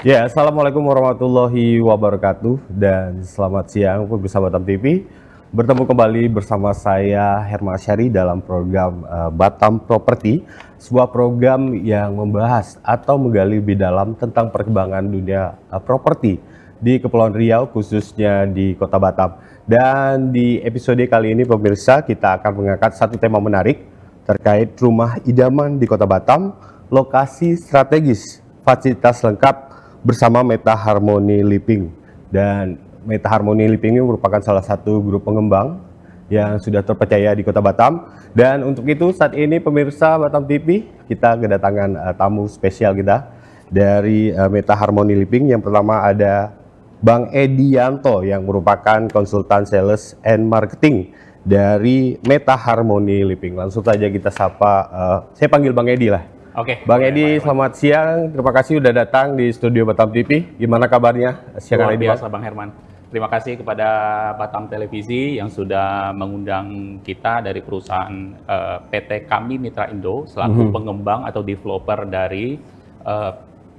Ya, Assalamualaikum warahmatullahi wabarakatuh dan selamat siang pemirsa Batam TV. Bertemu kembali bersama saya Herman Syari dalam program Batam Property, sebuah program yang membahas atau menggali lebih dalam tentang perkembangan dunia properti di Kepulauan Riau, khususnya di Kota Batam. Dan di episode kali ini pemirsa, kita akan mengangkat satu tema menarik terkait rumah idaman di Kota Batam, lokasi strategis, fasilitas lengkap bersama Meta Harmony Living. Dan Meta Harmony Living ini merupakan salah satu grup pengembang yang sudah terpercaya di Kota Batam. Dan untuk itu saat ini pemirsa Batam TV, kita kedatangan tamu spesial kita dari Meta Harmony Living. Yang pertama ada Bang Edi Yanto yang merupakan konsultan sales and marketing dari Meta Harmony Living. Langsung saja kita sapa, saya panggil Bang Edi lah. Oke. Bang Edi, selamat siang. Terima kasih sudah datang di studio Batam TV. Gimana kabarnya siang Luar hari ini, biasa, Bang Herman. Terima kasih kepada Batam Televisi yang sudah mengundang kita dari perusahaan PT Kami Mitra Indo selaku pengembang atau developer dari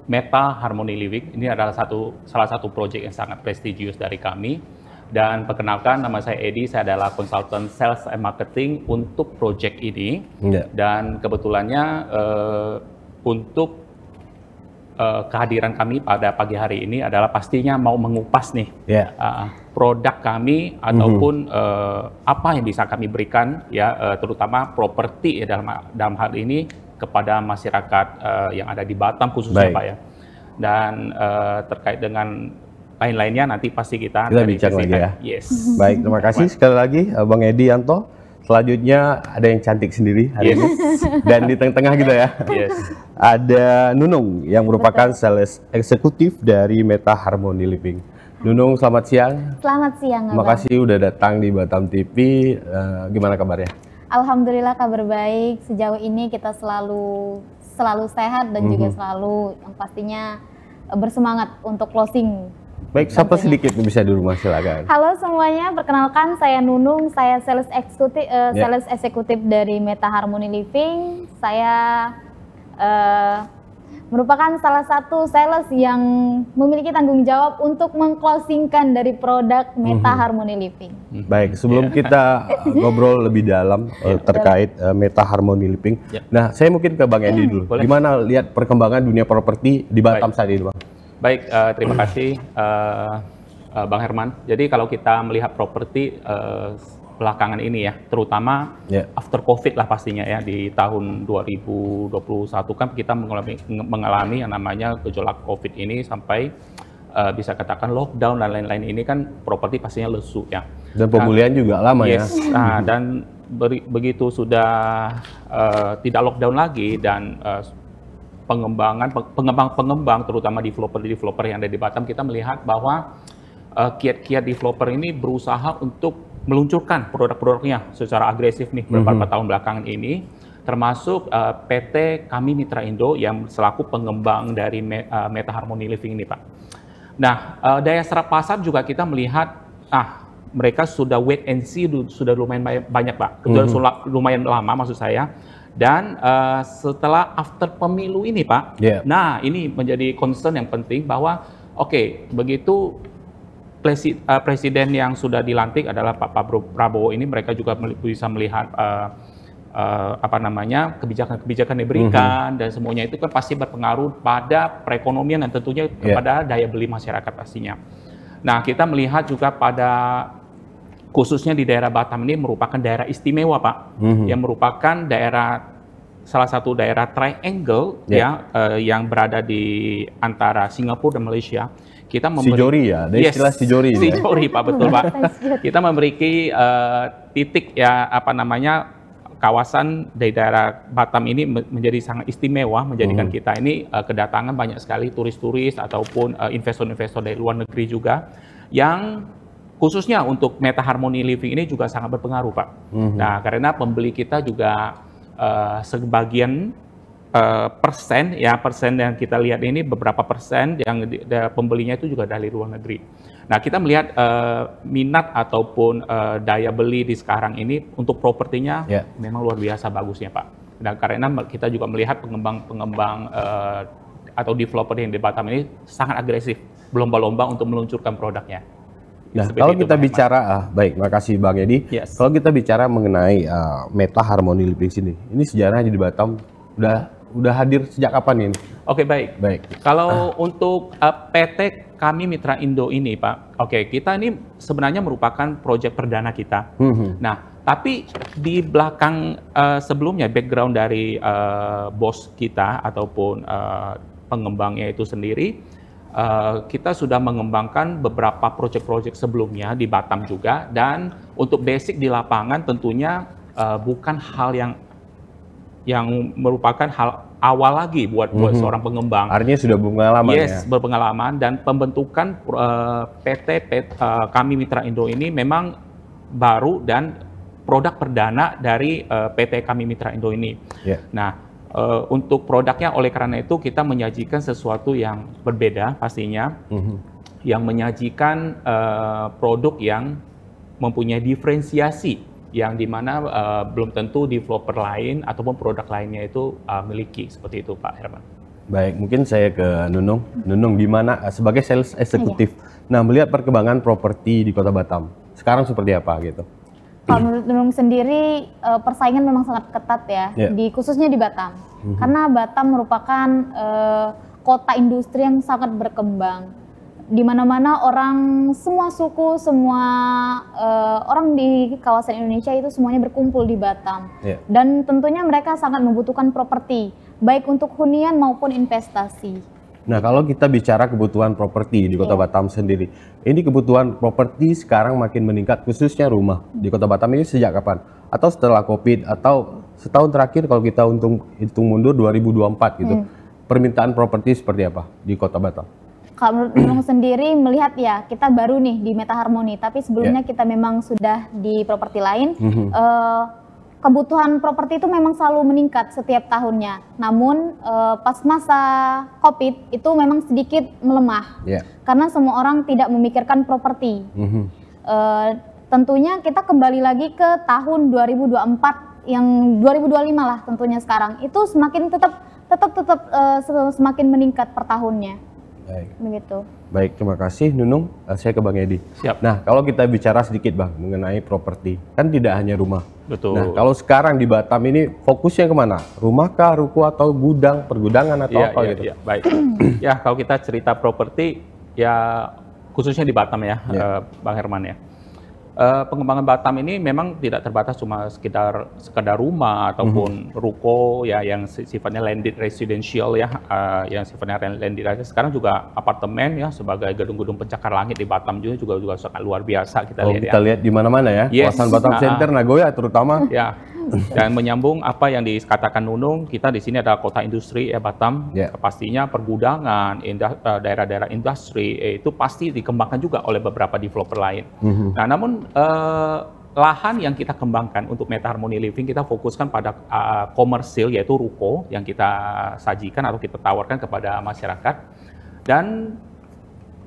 Meta Harmony Living. Ini adalah salah satu proyek yang sangat prestisius dari kami. Dan perkenalkan, nama saya Edi, saya adalah konsultan sales and marketing untuk proyek ini. Dan kebetulannya untuk kehadiran kami pada pagi hari ini adalah pastinya mau mengupas nih produk kami ataupun apa yang bisa kami berikan ya, terutama properti ya, dalam hal ini kepada masyarakat yang ada di Batam khususnya Pak ya. Dan terkait dengan lain-lainnya nanti pasti kita bincang lagi ya. Yes. Baik, terima kasih sekali lagi Bang Edi Yanto. Selanjutnya ada yang cantik sendiri hari ini. Dan di tengah-tengah gitu ya. Ada Nunung yang merupakan sales eksekutif dari Meta Harmony Living. Nunung, selamat siang. Selamat siang. Terima kasih udah datang di Batam TV. Gimana kabarnya? Alhamdulillah kabar baik. Sejauh ini kita selalu sehat dan juga selalu yang pastinya bersemangat untuk closing. Baik, siapa sedikit bisa di rumah, silakan. Halo semuanya, perkenalkan saya Nunung, saya sales eksekutif dari Meta Harmony Living. Saya merupakan salah satu sales yang memiliki tanggung jawab untuk mengclosingkan dari produk Meta Harmony Living. Baik, sebelum kita ngobrol lebih dalam terkait Meta Harmony Living. Nah, saya mungkin ke Bang Edi dulu. Gimana lihat perkembangan dunia properti di Batam saat ini, Bang? Baik, terima kasih Bang Herman. Jadi kalau kita melihat properti belakangan ini ya, terutama after COVID lah pastinya ya, di tahun 2021 kan kita mengalami yang namanya gejolak COVID ini sampai bisa katakan lockdown dan lain-lain ini kan properti pastinya lesu ya. Dan pemulihan juga lama ya. Nah, dan begitu sudah tidak lockdown lagi dan pengembang terutama developer yang ada di Batam, kita melihat bahwa kiat-kiat developer ini berusaha untuk meluncurkan produk-produknya secara agresif nih beberapa tahun belakangan ini, termasuk PT Kami Mitra Indo yang selaku pengembang dari Meta Harmony Living ini, Pak. Nah, daya serap pasar juga kita melihat, mereka sudah wait and see, sudah lumayan banyak, Pak. Lumayan lama maksud saya. Dan setelah after pemilu ini, Pak, nah ini menjadi concern yang penting bahwa begitu presiden yang sudah dilantik adalah Pak Prabowo ini, mereka juga bisa melihat kebijakan-kebijakan yang diberikan dan semuanya itu kan pasti berpengaruh pada perekonomian dan tentunya kepada daya beli masyarakat pastinya. Nah, kita melihat juga pada khususnya di daerah Batam ini merupakan daerah istimewa, Pak, yang merupakan salah satu daerah triangle yang berada di antara Singapura dan Malaysia. Kita Sijori ya, ada istilah Sijori. Sijori, Pak, betul, Pak. Kita memiliki titik kawasan di daerah Batam ini menjadi sangat istimewa, menjadikan kita ini kedatangan banyak sekali turis-turis ataupun investor-investor dari luar negeri juga yang khususnya untuk Meta Harmony Living ini juga sangat berpengaruh, Pak. Nah, karena pembeli kita juga sebagian persen yang kita lihat ini beberapa persen yang pembelinya itu juga dari luar negeri. Nah, kita melihat minat ataupun daya beli di sekarang ini untuk propertinya memang luar biasa bagusnya, Pak. Dan karena kita juga melihat pengembang atau developer yang di Batam ini sangat agresif, berlomba-lomba untuk meluncurkan produknya. Nah, Seperti kalau itu, kita Bang Herman. bicara, baik, makasih Bang Edi. Yes. Kalau kita bicara mengenai Meta Harmony Living sini, ini sejarahnya di Batam udah hadir sejak kapan ini? Oke, baik. Baik. Kalau untuk PT kami Mitra Indo ini, Pak, kita ini sebenarnya merupakan proyek perdana kita. Nah, tapi di belakang sebelumnya background dari bos kita ataupun pengembangnya itu sendiri, kita sudah mengembangkan beberapa proyek-proyek sebelumnya di Batam juga, dan untuk basic di lapangan tentunya bukan hal yang merupakan hal awal lagi buat seorang pengembang. Artinya sudah berpengalaman ya? Yes, berpengalaman, dan pembentukan PT kami Mitra Indo ini memang baru dan produk perdana dari PT kami Mitra Indo ini. Yeah. Nah, untuk produknya oleh karena itu kita menyajikan sesuatu yang berbeda pastinya, yang menyajikan produk yang mempunyai diferensiasi yang dimana belum tentu developer lain ataupun produk lainnya itu miliki, seperti itu Pak Herman. Baik, mungkin saya ke Nunung. Nunung, gimana sebagai sales eksekutif? Nah, melihat perkembangan properti di Kota Batam, sekarang seperti apa gitu? Kalau menurut Nunung sendiri, persaingan memang sangat ketat ya, khususnya di Batam. Karena Batam merupakan kota industri yang sangat berkembang. Di mana-mana orang, semua suku, semua orang di kawasan Indonesia itu semuanya berkumpul di Batam. Dan tentunya mereka sangat membutuhkan properti, baik untuk hunian maupun investasi. Nah, kalau kita bicara kebutuhan properti di Kota Batam sendiri, ini kebutuhan properti sekarang makin meningkat, khususnya rumah di Kota Batam ini sejak kapan? Atau setelah COVID, atau setahun terakhir kalau kita hitung mundur 2024 gitu, permintaan properti seperti apa di Kota Batam? Kalau menurut Nunung sendiri melihat ya, kita baru nih di Meta Harmony, tapi sebelumnya kita memang sudah di properti lain. Kebutuhan properti itu memang selalu meningkat setiap tahunnya. Namun pas masa COVID itu memang sedikit melemah. Karena semua orang tidak memikirkan properti. Tentunya kita kembali lagi ke tahun 2024 yang 2025 lah tentunya sekarang. Itu semakin tetap semakin meningkat per tahunnya. Baik. Begitu. Baik, terima kasih Nunung. Saya ke Bang Edi. Siap. Nah, kalau kita bicara sedikit Bang mengenai properti, kan tidak hanya rumah. Betul. Nah, kalau sekarang di Batam ini fokusnya kemana? Rumah kah, ruko, atau gudang, pergudangan atau apa gitu? Iya, baik. Ya, kalau kita cerita properti, ya khususnya di Batam ya, Bang Herman ya. Pengembangan Batam ini memang tidak terbatas cuma sekedar rumah ataupun ruko ya yang sifatnya landed residential ya, yang sifatnya landed aja. Sekarang juga apartemen ya sebagai gedung-gedung pencakar langit di Batam juga sangat luar biasa kita lihat. Kita lihat di mana-mana ya, kawasan Batam Center, Nagoya terutama. Ya. Dan menyambung apa yang dikatakan Nunung, kita di sini adalah kota industri ya Batam. Pastinya pergudangan, daerah-daerah industri itu pasti dikembangkan juga oleh beberapa developer lain. Nah, namun lahan yang kita kembangkan untuk Meta Harmony Living kita fokuskan pada komersil yaitu ruko yang kita sajikan atau kita tawarkan kepada masyarakat, dan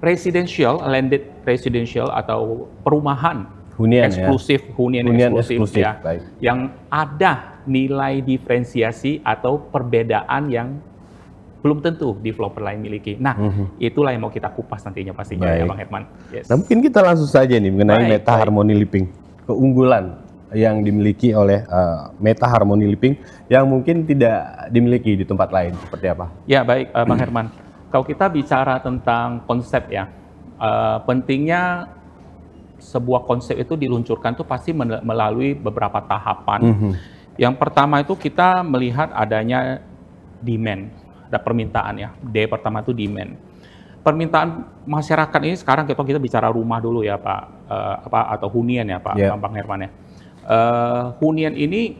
residential, landed residential atau perumahan hunian eksklusif, ya? hunian eksklusif ya, yang ada nilai diferensiasi atau perbedaan yang belum tentu developer lain miliki. Nah, itulah yang mau kita kupas nantinya pastinya ya Bang Herman. Nah, mungkin kita langsung saja nih mengenai Meta Harmony Living, keunggulan yang dimiliki oleh Meta Harmony Living yang mungkin tidak dimiliki di tempat lain, seperti apa? Ya, baik Bang Herman. Kalau kita bicara tentang konsep ya, pentingnya sebuah konsep itu diluncurkan tuh pasti melalui beberapa tahapan. Yang pertama itu kita melihat adanya demand, ada permintaan ya. D pertama itu demand. Permintaan masyarakat ini sekarang kita bicara rumah dulu ya Pak, atau hunian ya Pak, Bang Herman ya. Hunian ini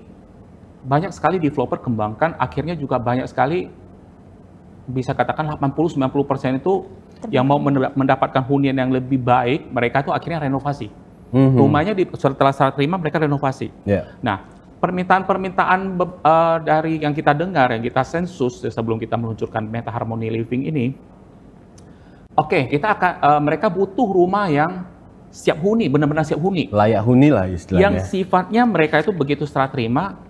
banyak sekali developer kembangkan, akhirnya juga banyak sekali bisa katakan 80-90% itu yang mau mendapatkan hunian yang lebih baik, mereka tuh akhirnya renovasi. Rumahnya setelah serah terima mereka renovasi. Nah, permintaan dari yang kita dengar, yang kita sensus sebelum kita meluncurkan Meta Harmony Living ini, kita akan mereka butuh rumah yang siap huni, benar-benar siap huni. Layak huni lah istilahnya. Yang sifatnya mereka itu begitu serah terima,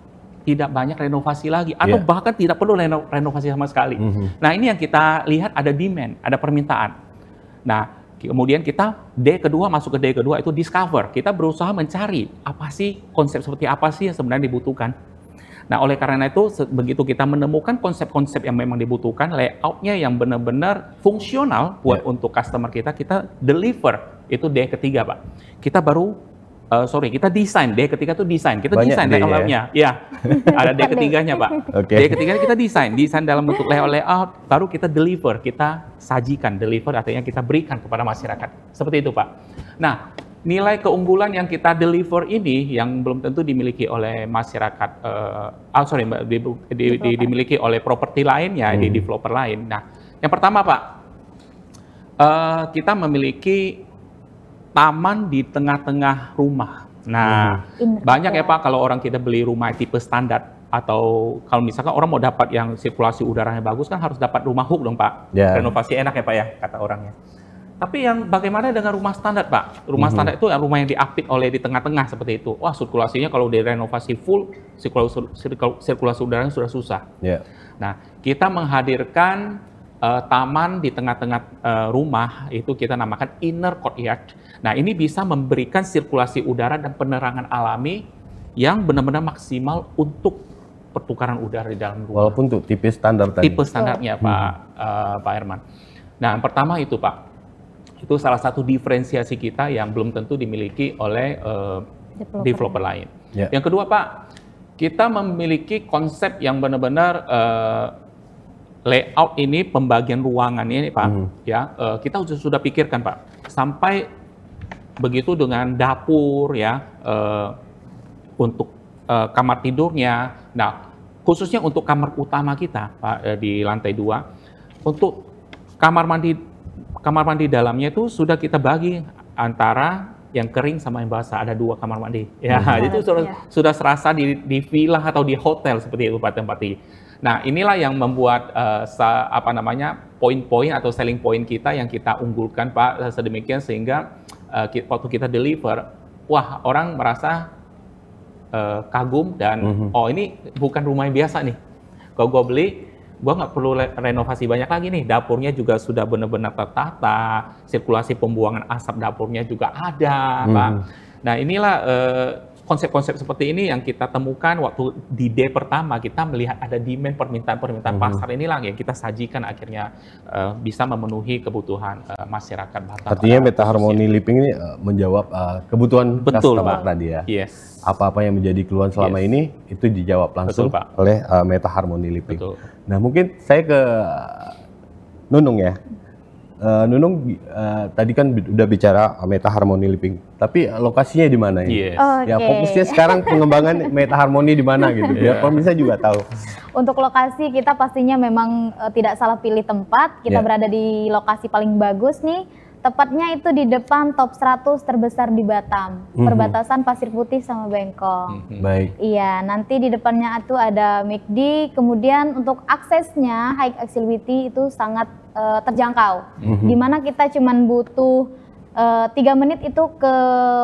tidak banyak renovasi lagi atau bahkan tidak perlu renovasi sama sekali. Nah, ini yang kita lihat ada demand, ada permintaan. Nah, kemudian kita masuk ke D kedua itu discover. Kita berusaha mencari apa sih konsep seperti apa sih yang sebenarnya dibutuhkan. Nah, oleh karena itu begitu kita menemukan konsep-konsep yang memang dibutuhkan, layoutnya yang benar-benar fungsional buat untuk customer kita deliver. Itu D ketiga, Pak. Kita baru kita desain. D ketiga itu desain. Kita desain layout-nya. Ya, ada D ketiganya, Pak. D ketiganya kita desain dalam bentuk layout, baru kita deliver, kita sajikan. Deliver artinya kita berikan kepada masyarakat. Seperti itu, Pak. Nah, nilai keunggulan yang kita deliver ini yang belum tentu dimiliki oleh masyarakat, dimiliki oleh properti lain ya, di developer lain. Nah, yang pertama, Pak, kita memiliki taman di tengah-tengah rumah. Nah, banyak ya Pak kalau orang kita beli rumah tipe standar atau kalau misalkan orang mau dapat yang sirkulasi udaranya bagus kan harus dapat rumah hook dong Pak. Renovasi enak ya Pak ya kata orangnya. Tapi yang bagaimana dengan rumah standar Pak? Rumah standar itu rumah yang diapit oleh di tengah-tengah seperti itu. Wah sirkulasinya kalau direnovasi full, sirkulasi udaranya sudah susah. Nah, kita menghadirkan taman di tengah-tengah rumah itu kita namakan inner courtyard. Nah ini bisa memberikan sirkulasi udara dan penerangan alami yang benar-benar maksimal untuk pertukaran udara di dalam rumah. Walaupun untuk tipe standar tadi. Tipe standarnya Pak Herman. Nah yang pertama itu Pak, itu salah satu diferensiasi kita yang belum tentu dimiliki oleh developer lain. Yang kedua Pak, kita memiliki konsep yang benar-benar layout ini, pembagian ruangan ini Pak, kita sudah pikirkan Pak, sampai begitu dengan dapur ya, untuk kamar tidurnya. Nah, khususnya untuk kamar utama kita Pak di lantai 2, untuk kamar mandi dalamnya itu sudah kita bagi antara yang kering sama yang basah, ada 2 kamar mandi. Ya, itu sudah serasa di villa atau di hotel seperti itu Pak tempatnya. Nah, inilah yang membuat poin-poin atau selling point kita yang kita unggulkan Pak sedemikian sehingga waktu kita deliver, wah orang merasa kagum dan oh ini bukan rumah yang biasa nih. Kalau gue beli, gue nggak perlu renovasi banyak lagi nih. Dapurnya juga sudah benar-benar tertata, sirkulasi pembuangan asap dapurnya juga ada, Pak. Nah, inilah konsep-konsep seperti ini yang kita temukan waktu di D pertama, kita melihat ada demand permintaan pasar inilah yang kita sajikan akhirnya bisa memenuhi kebutuhan masyarakat Batam. Artinya Meta Harmony Living ini menjawab kebutuhan customer tadi ya. Apa-apa yang menjadi keluhan selama ini itu dijawab langsung oleh Meta Harmony Living. Nah mungkin saya ke Nunung ya. Nunung tadi kan udah bicara Meta Harmony Living, tapi lokasinya di mana ya? Ya fokusnya sekarang pengembangan Meta Harmony di mana gitu, biar pemirsa juga tahu. Untuk lokasi kita pastinya memang tidak salah pilih tempat, kita berada di lokasi paling bagus nih, tepatnya itu di depan top 100 terbesar di Batam, perbatasan Pasir Putih sama Bengkong. Baik. Iya, nanti di depannya itu ada McD, kemudian untuk aksesnya high accessibility itu sangat terjangkau, dimana kita cuman butuh 3 menit itu ke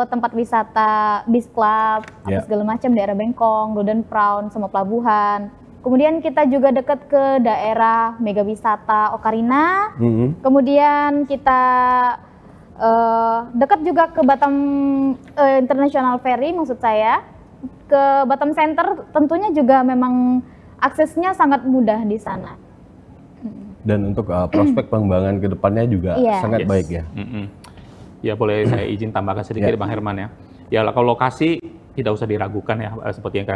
tempat wisata Beach Club, atau segala macam daerah Bengkong, Golden Crown, sama pelabuhan. Kemudian kita juga dekat ke daerah mega wisata Ocarina, kemudian kita dekat juga ke Batam International Ferry maksud saya, ke Batam Center tentunya juga memang aksesnya sangat mudah di sana. Dan untuk prospek pengembangan ke depannya juga sangat baik ya. Ya boleh saya izin tambahkan sedikit Bang Herman ya. Ya kalau lokasi tidak usah diragukan ya, seperti yang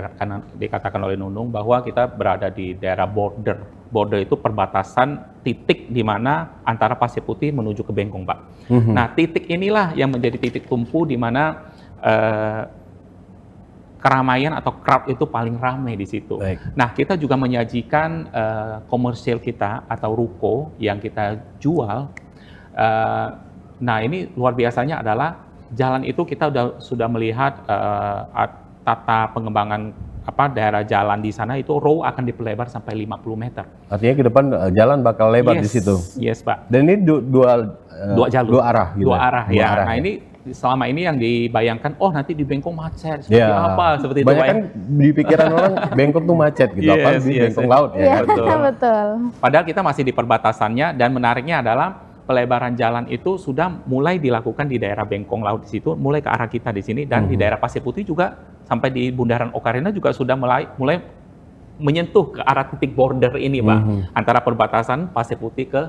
dikatakan oleh Nunung bahwa kita berada di daerah border. Border itu perbatasan titik di mana antara Pasir Putih menuju ke Bengkong Pak. Nah titik inilah yang menjadi titik tumpu di mana keramaian atau crowd itu paling ramai di situ. Nah, kita juga menyajikan komersial kita atau ruko yang kita jual. Nah, ini luar biasanya adalah jalan itu kita sudah melihat tata pengembangan daerah jalan di sana itu row akan diperlebar sampai 50 meter. Artinya ke depan jalan bakal lebar di situ. Yes, Pak. Dan ini dua jalur. Dua arah gitu. Dua arah ya. Nah, ini selama ini yang dibayangkan, oh nanti di Bengkong macet, seperti apa, seperti itu. Banyak kan di pikiran orang Bengkong tuh macet gitu, apa di Bengkong laut ya. Betul. Padahal kita masih di perbatasannya, dan menariknya adalah pelebaran jalan itu sudah mulai dilakukan di daerah Bengkong laut di situ, mulai ke arah kita di sini, dan di daerah Pasir Putih juga sampai di Bundaran Ocarina juga sudah mulai menyentuh ke arah titik border ini, Pak, antara perbatasan Pasir Putih ke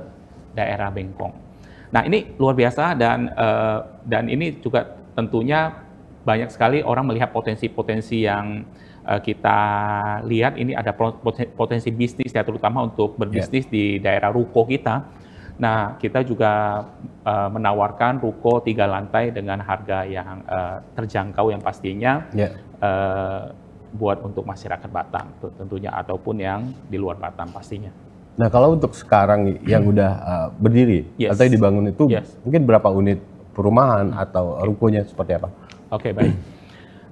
daerah Bengkong. Nah, ini luar biasa, dan ini juga tentunya banyak sekali orang melihat potensi-potensi yang kita lihat. Ini ada potensi bisnis ya, terutama untuk berbisnis di daerah ruko kita. Nah, kita juga menawarkan ruko 3 lantai dengan harga yang terjangkau yang pastinya buat untuk masyarakat Batam tentunya, ataupun yang di luar Batam pastinya. Nah, kalau untuk sekarang yang udah berdiri atau dibangun itu mungkin berapa unit perumahan atau rukonya seperti apa? Oke, baik.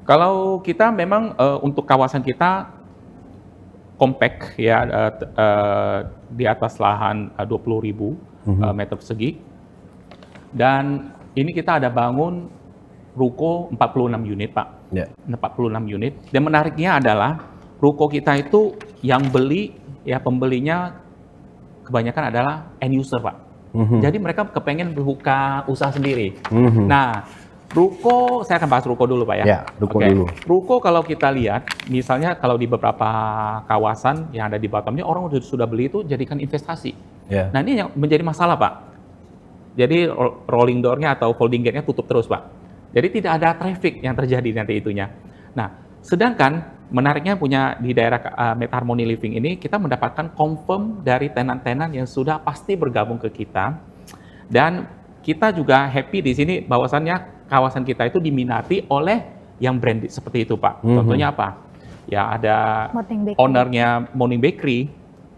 Kalau kita memang untuk kawasan kita compact ya, di atas lahan 20.000 meter persegi, dan ini kita ada bangun ruko 46 unit, Pak. 46 unit. Dan menariknya adalah ruko kita itu yang beli ya, pembelinya kebanyakan adalah end user, Pak. Jadi mereka kepengen buka usaha sendiri. Nah, ruko, saya akan bahas ruko dulu, Pak ya. Ya, ruko dulu. Ruko kalau kita lihat, misalnya kalau di beberapa kawasan yang ada di Batam ini, orang sudah beli itu jadikan investasi. Nah, ini yang menjadi masalah, Pak. Jadi rolling door-nya atau folding gate-nya tutup terus, Pak. Jadi tidak ada traffic yang terjadi nanti itunya. Nah, sedangkan menariknya punya di daerah Meta Harmony Living ini, kita mendapatkan confirm dari tenan-tenan yang sudah pasti bergabung ke kita, dan kita juga happy di sini bahwasannya kawasan kita itu diminati oleh yang branded seperti itu, Pak. Contohnya apa? Ya ada ownernya Morning Bakery,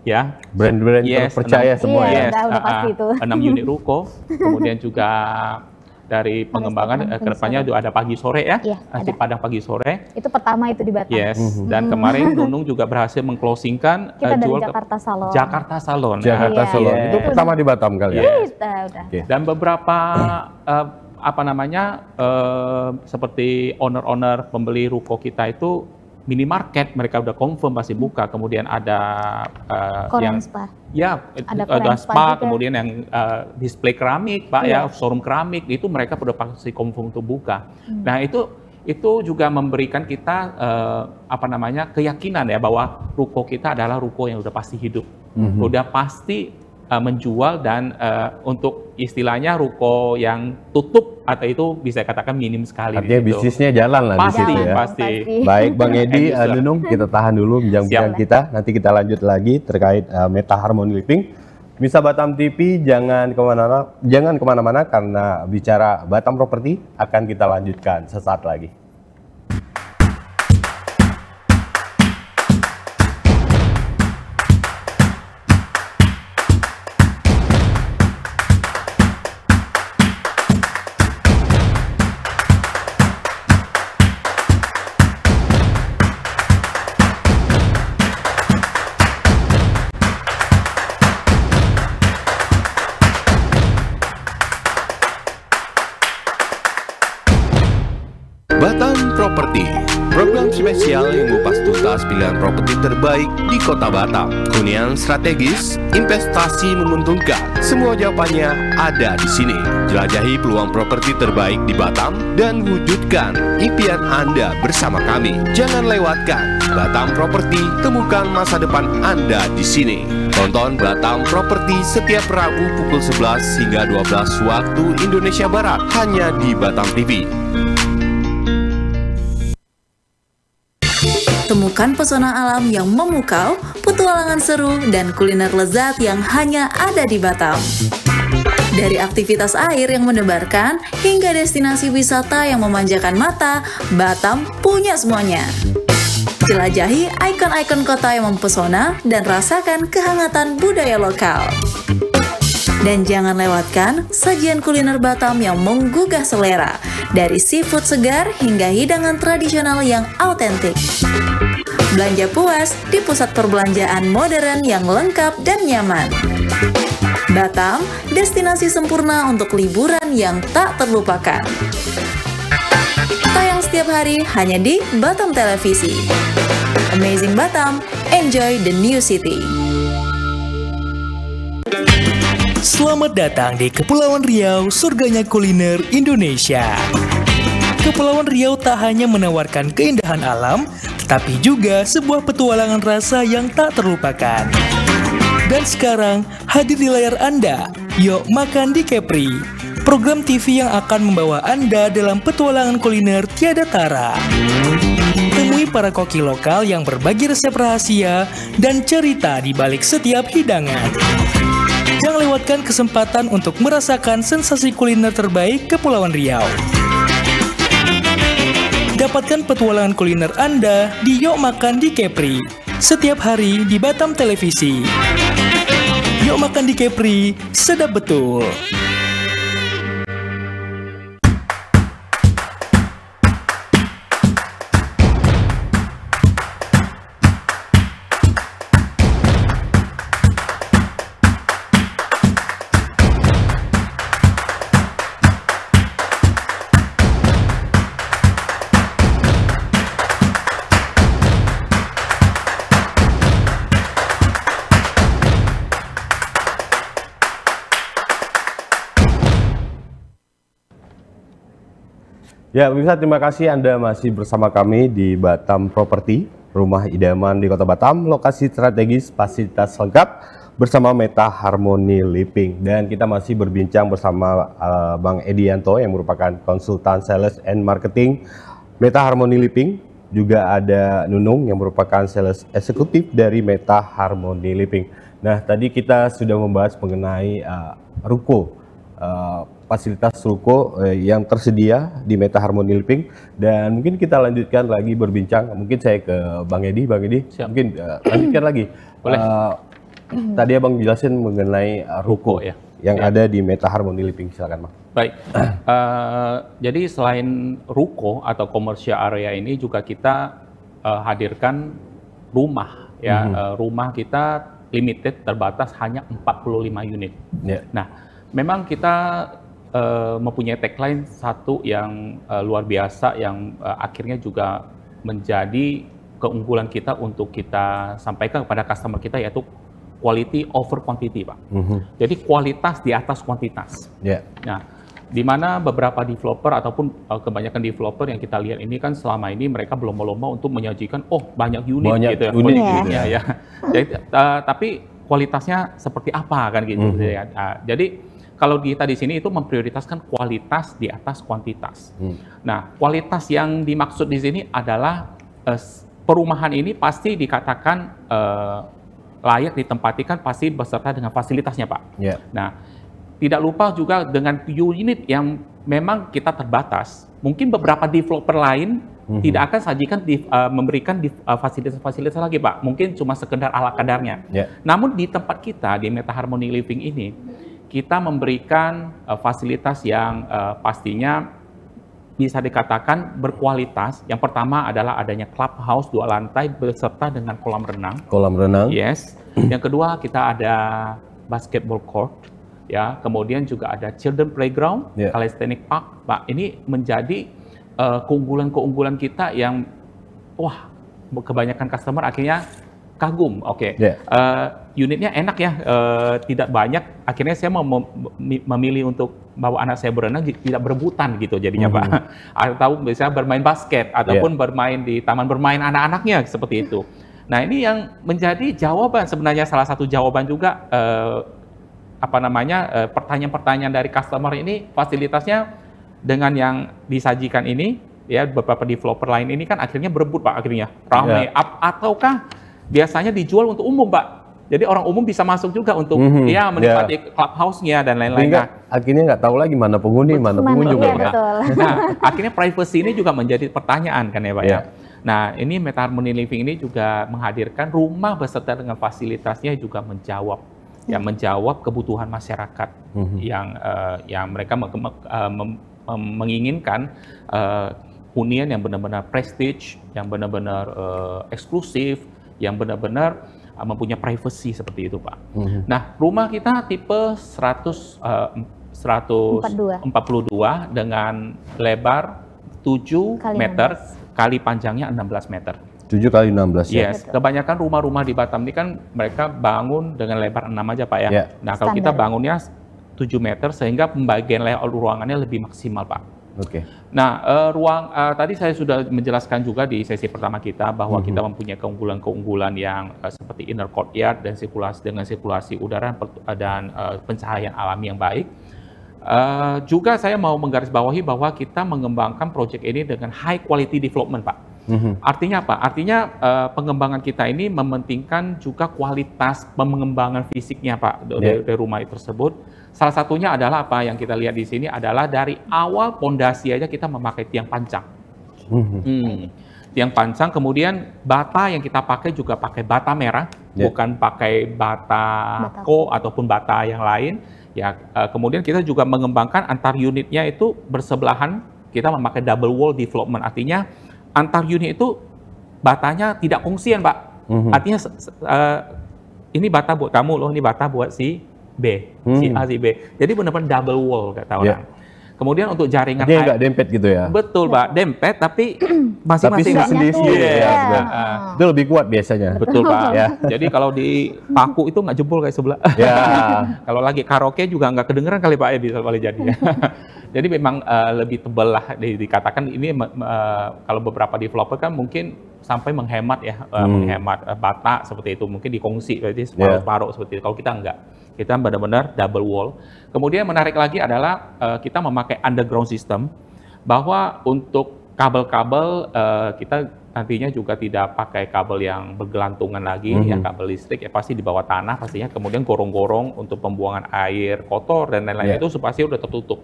ya. Brand-brand terpercaya semua ya. Udah pasti itu. 6 unit ruko, kemudian juga dari pengembangan kedepannya juga ada pagi sore ya, di Padang pagi sore. Itu pertama itu di Batam. Dan kemarin Nunung juga berhasil mengclosingkan jual Jakarta Salon. Jakarta Salon. Jakarta Salon. Itu pertama di Batam kali ya. Udah. Dan beberapa seperti owner-owner pembeli ruko kita itu minimarket, mereka udah confirm pasti buka. Kemudian ada Korean Spa. Ya, ada spa, kemudian yang display keramik, Pak ya, showroom keramik, itu mereka udah pasti confirm untuk buka. Nah, itu juga memberikan kita keyakinan ya bahwa ruko kita adalah ruko yang udah pasti hidup. Udah pasti menjual, dan untuk istilahnya ruko yang tutup atau itu bisa katakan minim sekali. Artinya bisnisnya jalan lah di situ ya. Pasti. Baik, Bang Edi, Nunung, kita tahan dulu bincang-bincang kita. Nanti kita lanjut lagi terkait Meta Harmony Living. Pemirsa Batam TV, jangan kemana-mana karena bicara Batam Property akan kita lanjutkan sesaat lagi. Batam Property, program spesial yang mengupas tuntas pilihan properti terbaik di Kota Batam. Hunian strategis, investasi menguntungkan, semua jawabannya ada di sini. Jelajahi peluang properti terbaik di Batam dan wujudkan impian Anda bersama kami. Jangan lewatkan Batam Property, temukan masa depan Anda di sini. Tonton Batam Property setiap Rabu pukul 11 hingga 12 waktu Indonesia Barat, hanya di Batam TV. Temukan pesona alam yang memukau, petualangan seru, dan kuliner lezat yang hanya ada di Batam. Dari aktivitas air yang mendebarkan, hingga destinasi wisata yang memanjakan mata, Batam punya semuanya. Jelajahi ikon-ikon kota yang mempesona dan rasakan kehangatan budaya lokal. Dan jangan lewatkan sajian kuliner Batam yang menggugah selera, dari seafood segar hingga hidangan tradisional yang autentik. Belanja puas di pusat perbelanjaan modern yang lengkap dan nyaman. Batam, destinasi sempurna untuk liburan yang tak terlupakan. Tayang setiap hari hanya di Batam Televisi. Amazing Batam, enjoy the new city. Selamat datang di Kepulauan Riau, surganya kuliner Indonesia. Kepulauan Riau tak hanya menawarkan keindahan alam, tetapi juga sebuah petualangan rasa yang tak terlupakan. Dan sekarang, hadir di layar Anda, Yuk Makan di Kepri, program TV yang akan membawa Anda dalam petualangan kuliner tiada tara. Temui para koki lokal yang berbagi resep rahasia dan cerita di balik setiap hidangan. Jangan lewatkan kesempatan untuk merasakan sensasi kuliner terbaik Kepulauan Riau. Dapatkan petualangan kuliner Anda di Yuk Makan di Kepri, setiap hari di Batam Televisi. Yuk Makan di Kepri, sedap betul. Ya, pemirsa, terima kasih Anda masih bersama kami di Batam Property, rumah idaman di Kota Batam, lokasi strategis, fasilitas lengkap bersama Meta Harmony Living. Dan kita masih berbincang bersama Bang Edianto yang merupakan konsultan sales and marketing Meta Harmony Living. Juga ada Nunung yang merupakan sales eksekutif dari Meta Harmony Living. Nah, tadi kita sudah membahas mengenai ruko, fasilitas ruko yang tersedia di Meta Harmony Living, dan mungkin kita lanjutkan lagi berbincang. Mungkin saya ke Bang Edi. Siap. Mungkin lanjutkan lagi. Boleh. Tadi Abang jelasin mengenai ruko ya yang ada di Meta Harmony Living. Silakan, Bang. Baik. Jadi selain ruko atau commercial area ini juga kita hadirkan rumah ya. Rumah kita limited, terbatas, hanya 45 unit. Yeah. Nah, memang kita mempunyai tagline satu yang luar biasa yang akhirnya juga menjadi keunggulan kita untuk kita sampaikan kepada customer kita, yaitu quality over quantity, Pak. Jadi kualitas di atas kuantitas. Yeah. Nah, di mana beberapa developer ataupun kebanyakan developer yang kita lihat ini kan selama ini mereka berlomba-lomba untuk menyajikan banyak unit gitu ya. Gitu ya. Jadi, tapi kualitasnya seperti apa kan gitu ya. Jadi kalau kita di sini itu memprioritaskan kualitas di atas kuantitas. Nah, kualitas yang dimaksud di sini adalah perumahan ini pasti dikatakan layak ditempatikan, pasti beserta dengan fasilitasnya, Pak. Yeah. Nah, tidak lupa juga dengan unit yang memang kita terbatas. Mungkin beberapa developer lain tidak akan sajikan memberikan fasilitas-fasilitas lagi, Pak. Mungkin cuma sekedar ala kadarnya. Yeah. Namun di tempat kita di Meta Harmony Living ini, kita memberikan fasilitas yang pastinya bisa dikatakan berkualitas. Yang pertama adalah adanya clubhouse 2 lantai beserta dengan kolam renang. Kolam renang. Yes. Yang kedua kita ada basketball court, ya. Kemudian juga ada children playground, calisthenics park. Pak, ini menjadi keunggulan-keunggulan kita yang kebanyakan customer akhirnya kagum. Unitnya enak ya, tidak banyak. Akhirnya saya memilih untuk bawa anak saya berenang, tidak berebutan gitu jadinya, Pak. Atau bisa bermain basket ataupun bermain di taman bermain anak-anaknya seperti itu. Nah, ini yang menjadi jawaban, sebenarnya salah satu jawaban juga pertanyaan-pertanyaan dari customer ini, fasilitasnya dengan yang disajikan ini ya, beberapa developer lain ini kan akhirnya berebut, Pak, akhirnya ramai. Ataukah biasanya dijual untuk umum, Pak? Jadi orang umum bisa masuk juga untuk menikmati clubhouse-nya dan lain-lain. Akhirnya nggak tahu lagi mana penghuni, mana pengunjung. Nah, akhirnya privacy ini juga menjadi pertanyaan kan ya, Pak ya. Nah, ini Meta Harmony Living ini juga menghadirkan rumah beserta dengan fasilitasnya juga menjawab kebutuhan masyarakat yang mereka menginginkan hunian yang benar-benar prestige, yang benar-benar eksklusif, yang benar-benar mempunyai privacy seperti itu, Pak. Nah, rumah kita tipe 142 dengan lebar 7 Kali meter kali panjangnya 16 meter. 7 kali 16 ya? Yes, kebanyakan rumah-rumah di Batam ini kan mereka bangun dengan lebar 6 aja, Pak ya. Nah, kalau kita bangunnya 7 meter sehingga pembagian layout ruangannya lebih maksimal, Pak. Oke. Nah, tadi saya sudah menjelaskan juga di sesi pertama kita bahwa kita mempunyai keunggulan-keunggulan yang seperti inner courtyard dan sirkulasi udara dan pencahayaan alami yang baik. Juga saya mau menggarisbawahi bahwa kita mengembangkan proyek ini dengan high quality development, Pak. Artinya apa? Artinya pengembangan kita ini mementingkan juga kualitas pengembangan fisiknya, Pak, dari rumah tersebut. Salah satunya adalah apa yang kita lihat di sini adalah dari awal pondasi aja kita memakai tiang pancang. Tiang pancang, kemudian bata yang kita pakai juga pakai bata merah, bukan pakai bata ko ataupun bata yang lain. Ya, kemudian kita juga mengembangkan antar unitnya itu bersebelahan. Kita memakai double wall development, artinya antar unit itu batanya tidak kongsian, Pak. Artinya ini bata buat kamu loh, ini bata buat si B, si A, si B. Jadi benar-benar double wall kata orang. Kemudian untuk jaringan dia nggak dempet gitu ya? Betul, Pak. Dempet tapi masing-masing sendiri-sendiri ya. Itu lebih kuat biasanya. Betul, Pak. Jadi kalau di paku itu nggak jebol kayak sebelah. Kalau lagi karaoke juga nggak kedengeran kali, Pak, ya bisa balik jadi. Jadi memang lebih tebal lah dikatakan ini kalau beberapa developer kan mungkin sampai menghemat ya, menghemat bata seperti itu, mungkin dikongsi berarti separuh-separuh seperti itu. Kalau kita enggak. Kita benar-benar double wall. Kemudian menarik lagi adalah kita memakai underground system, bahwa untuk kabel-kabel kita nantinya juga tidak pakai kabel yang bergelantungan lagi, yang kabel listrik ya pasti di bawah tanah pastinya. Kemudian gorong-gorong untuk pembuangan air kotor dan lain-lain itu pasti udah tertutup.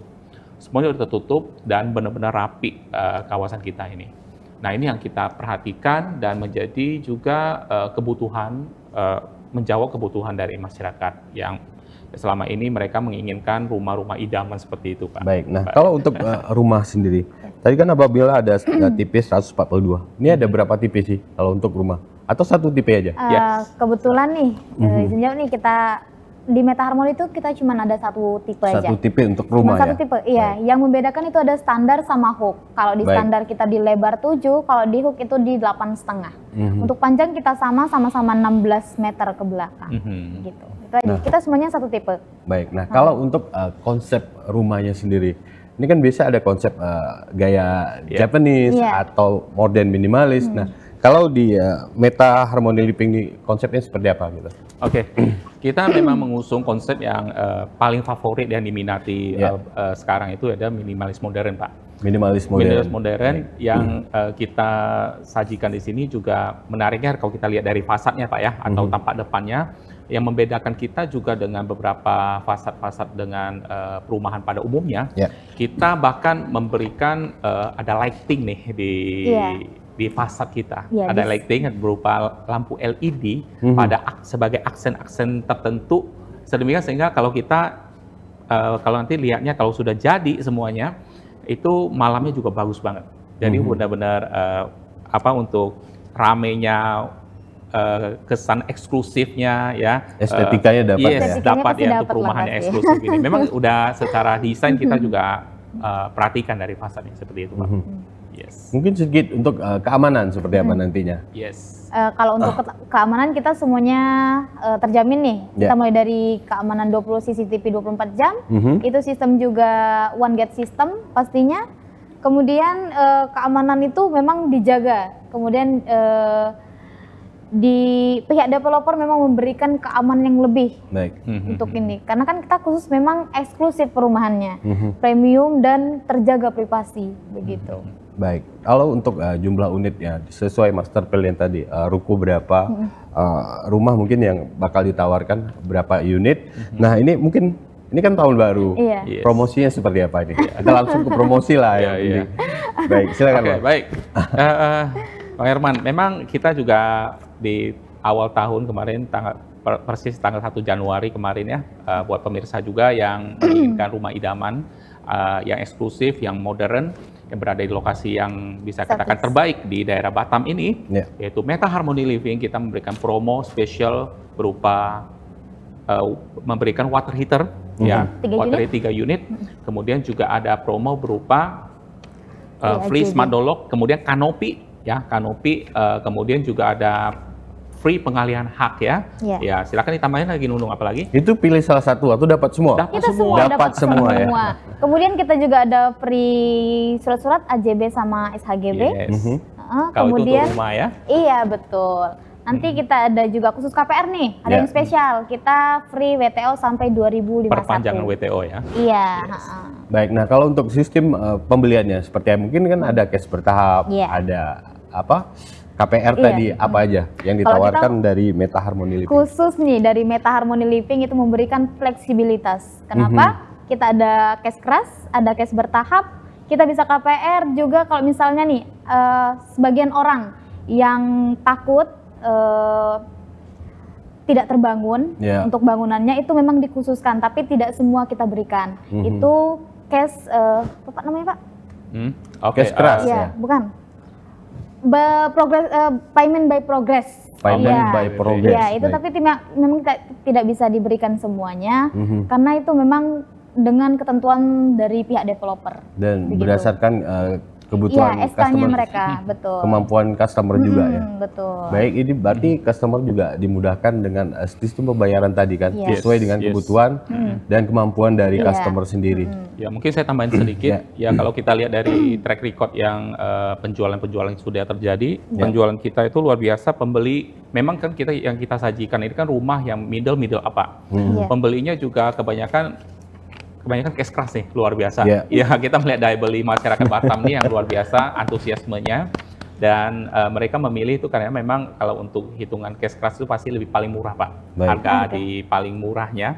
Semuanya udah tertutup dan benar-benar rapi kawasan kita ini. Nah, ini yang kita perhatikan dan menjadi juga kebutuhan menjawab kebutuhan dari masyarakat yang selama ini mereka menginginkan rumah-rumah idaman seperti itu, Pak. Baik, nah kalau untuk rumah sendiri, tadi kan apabila ada tipe 142, ini ada berapa tipe sih kalau untuk rumah? Atau satu tipe aja? Kebetulan nih, sejauh nih kita di Meta Harmony itu kita cuma ada satu tipe aja. Satu tipe untuk rumah satu tipe, iya. Yang membedakan itu ada standar sama hook. Kalau di standar kita di lebar 7, kalau di hook itu di 8,5. Untuk panjang kita sama-sama 16 meter ke belakang. Gitu. Itu aja. Kita semuanya satu tipe. Baik, nah kalau untuk konsep rumahnya sendiri, ini kan biasa ada konsep gaya Japanese atau modern minimalis. Nah, kalau di Meta Harmony Living ini konsepnya seperti apa gitu? Oke, kita memang mengusung konsep yang paling favorit dan diminati sekarang itu ada minimalis modern, Pak. Minimalis modern yang kita sajikan di sini juga menariknya kalau kita lihat dari fasadnya, Pak ya, atau tampak depannya. Yang membedakan kita juga dengan beberapa fasad-fasad dengan perumahan pada umumnya, kita bahkan memberikan ada lighting nih di fasad kita. Ada lighting berupa lampu LED sebagai aksen-aksen tertentu, sedemikian sehingga kalau kita kalau nanti lihatnya kalau sudah jadi semuanya itu malamnya juga bagus banget. Jadi benar-benar untuk ramenya, kesan eksklusifnya ya, estetikanya dapat dapat ya untuk perumahannya eksklusif ini. Memang udah secara desain kita juga perhatikan dari fasadnya seperti itu, Pak. Mungkin sedikit untuk keamanan seperti apa nantinya? Kalau untuk keamanan kita semuanya terjamin nih. Kita mulai dari keamanan 20 CCTV 24 jam, itu sistem juga one gate system pastinya. Kemudian keamanan itu memang dijaga. Kemudian di pihak developer memang memberikan keamanan yang lebih untuk ini. Karena kan kita khusus memang eksklusif perumahannya, premium dan terjaga privasi begitu. Baik, kalau untuk jumlah unit ya sesuai master plan tadi, ruko berapa, rumah mungkin yang bakal ditawarkan berapa unit. Nah ini mungkin ini kan tahun baru, promosinya seperti apa ini? Kita langsung ke promosi lah ya. Baik, silakan Pak. Baik, Bang Herman, memang kita juga di awal tahun kemarin persis tanggal 1 Januari kemarin ya, buat pemirsa juga yang menginginkan rumah idaman yang eksklusif, yang modern, yang berada di lokasi yang bisa katakan terbaik di daerah Batam ini, yaitu Meta Harmony Living. Kita memberikan promo spesial berupa memberikan water heater, ya, water heater 3 unit. Kemudian juga ada promo berupa free smart door lock, kemudian kanopi, ya, kanopi, kemudian juga ada free pengalihan hak, ya. Ya, silakan ditambahin lagi Nunung, apa lagi? Itu pilih salah satu atau dapat semua? Dapat semua ya. Kemudian kita juga ada free surat-surat AJB sama SHGB. Kalau kemudian itu rumah ya? Iya, betul. Nanti kita ada juga khusus KPR nih, ada yang spesial. Kita free WTO sampai 2051. Perpanjangan WTO ya? Iya. Baik, nah kalau untuk sistem pembeliannya seperti mungkin kan ada cash bertahap, ada apa? KPR tadi apa aja yang ditawarkan dari Meta Harmony Living? Khusus nih dari Meta Harmony Living itu memberikan fleksibilitas. Kenapa? Kita ada cash keras, ada cash bertahap, kita bisa KPR juga kalau misalnya nih sebagian orang yang takut tidak terbangun untuk bangunannya itu memang dikhususkan, tapi tidak semua kita berikan. Itu cash, apa namanya Pak? Cash keras ya? Bukan. Payment by progress. Payment by progress. Ya, itu tapi memang tidak bisa diberikan semuanya karena itu memang dengan ketentuan dari pihak developer. Dan berdasarkan kebutuhan customer mereka, betul. Kemampuan customer juga ya. Betul. Baik, ini berarti customer juga dimudahkan dengan sistem pembayaran tadi kan, sesuai dengan kebutuhan dan kemampuan dari customer sendiri. Ya, mungkin saya tambahin sedikit. Ya, kalau kita lihat dari track record yang penjualan-penjualan yang sudah terjadi, penjualan kita itu luar biasa. Pembeli, memang kan yang kita sajikan ini kan rumah yang middle apa. Pembelinya juga kebanyakan cash keras nih, luar biasa. Ya, kita melihat daya beli masyarakat Batam nih yang luar biasa, antusiasmenya. Dan mereka memilih itu karena memang kalau untuk hitungan cash keras itu pasti lebih paling murah, Pak. Harga di paling murahnya.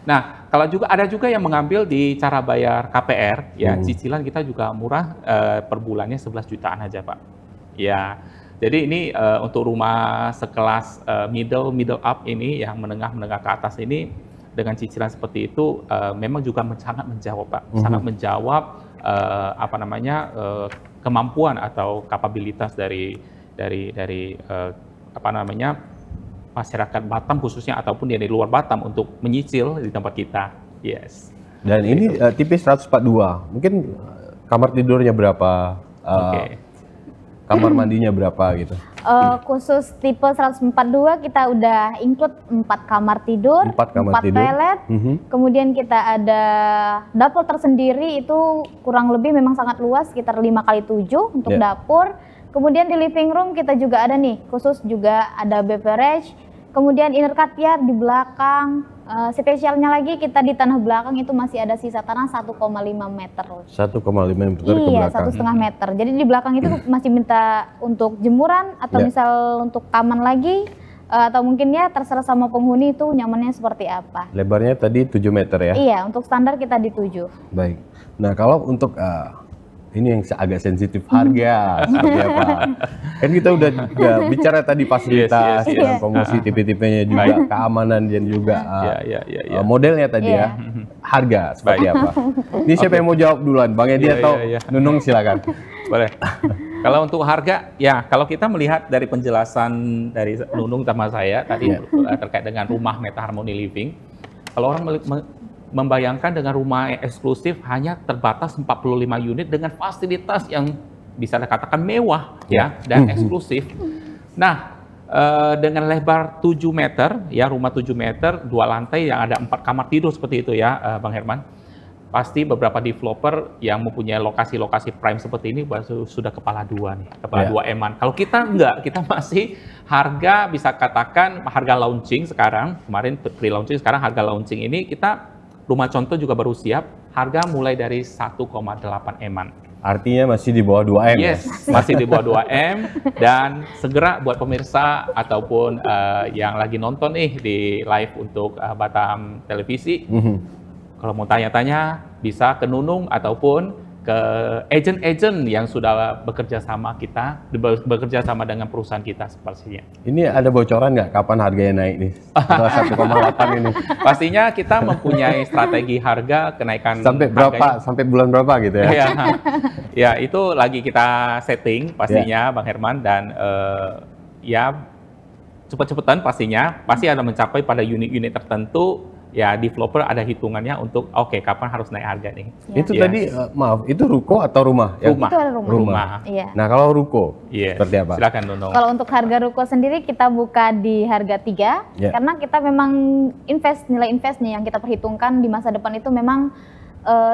Nah, kalau juga ada juga yang mengambil di cara bayar KPR, ya cicilan kita juga murah, per bulannya 11 jutaan aja, Pak. Ya, jadi ini untuk rumah sekelas middle up ini, yang menengah ke atas ini, dengan cicilan seperti itu memang juga sangat menjawab, Pak. Sangat menjawab kemampuan atau kapabilitas dari masyarakat Batam khususnya ataupun dari luar Batam untuk menyicil di tempat kita. Yes. Dan ini tipe 142. Mungkin kamar tidurnya berapa? Kamar mandinya berapa gitu? Khusus tipe 142 kita udah include 4 kamar tidur, 4 toilet, kemudian kita ada dapur tersendiri itu kurang lebih memang sangat luas, sekitar 5x7 untuk dapur. Kemudian di living room kita juga ada nih, khusus juga ada beverage, kemudian inner courtyard di belakang. Spesialnya lagi kita di tanah belakang itu masih ada sisa tanah 1,5 meter. 1,5 meter ke belakang? Iya, 1,5 meter. Jadi di belakang itu masih minta untuk jemuran atau misal untuk taman lagi, atau mungkin ya terserah sama penghuni itu nyamannya seperti apa. Lebarnya tadi 7 meter ya? Iya, untuk standar kita di 7. Baik. Nah, kalau untuk ini yang agak sensitif, harga seperti apa? Kan kita udah bicara tadi fasilitas, dan promosi tipe-tipenya juga, keamanan dan juga modelnya tadi ya. Harga seperti apa? Ini siapa yang mau jawab duluan? Bang Edi atau Nunung, silakan. Boleh. Kalau untuk harga, ya kalau kita melihat dari penjelasan dari Nunung sama saya tadi terkait dengan rumah Meta Harmony Living, kalau orang membayangkan dengan rumah yang eksklusif hanya terbatas 45 unit dengan fasilitas yang bisa dikatakan mewah dan eksklusif. Nah, dengan lebar 7 meter, ya rumah 7 meter, 2 lantai yang ada 4 kamar tidur seperti itu ya, Bang Herman. Pasti beberapa developer yang mempunyai lokasi-lokasi prime seperti ini sudah kepala 2 nih, kepala 2 eman. Kalau kita enggak, kita masih harga bisa katakan harga launching sekarang, kemarin pre-launching, sekarang harga launching ini kita rumah contoh juga baru siap, harga mulai dari 1,8 eman. Artinya masih di bawah 2 M. Yes, masih di bawah 2 M. Dan segera buat pemirsa ataupun yang lagi nonton nih di live untuk Batam Televisi, kalau mau tanya-tanya bisa ke Nunung ataupun ke agent-agent yang sudah bekerja sama bekerja sama dengan perusahaan kita sepertinya. Ini ada bocoran nggak kapan harganya naik nih? Setelah 1,8 ini. Pastinya kita mempunyai strategi harga kenaikan Sampai berapa? harganya. Sampai bulan berapa gitu ya? Ya, itu lagi kita setting pastinya Bang Herman, dan ya cepet-cepetan pastinya pasti ada mencapai pada unit-unit tertentu. Ya, developer ada hitungannya untuk kapan harus naik harga nih. Itu tadi maaf, itu ruko atau rumah? Rumah. Itu ada rumah. Iya. Nah, kalau ruko seperti apa? Silakan Nunung. Kalau untuk harga ruko sendiri kita buka di harga 3 karena kita memang nilai investnya yang kita perhitungkan di masa depan itu memang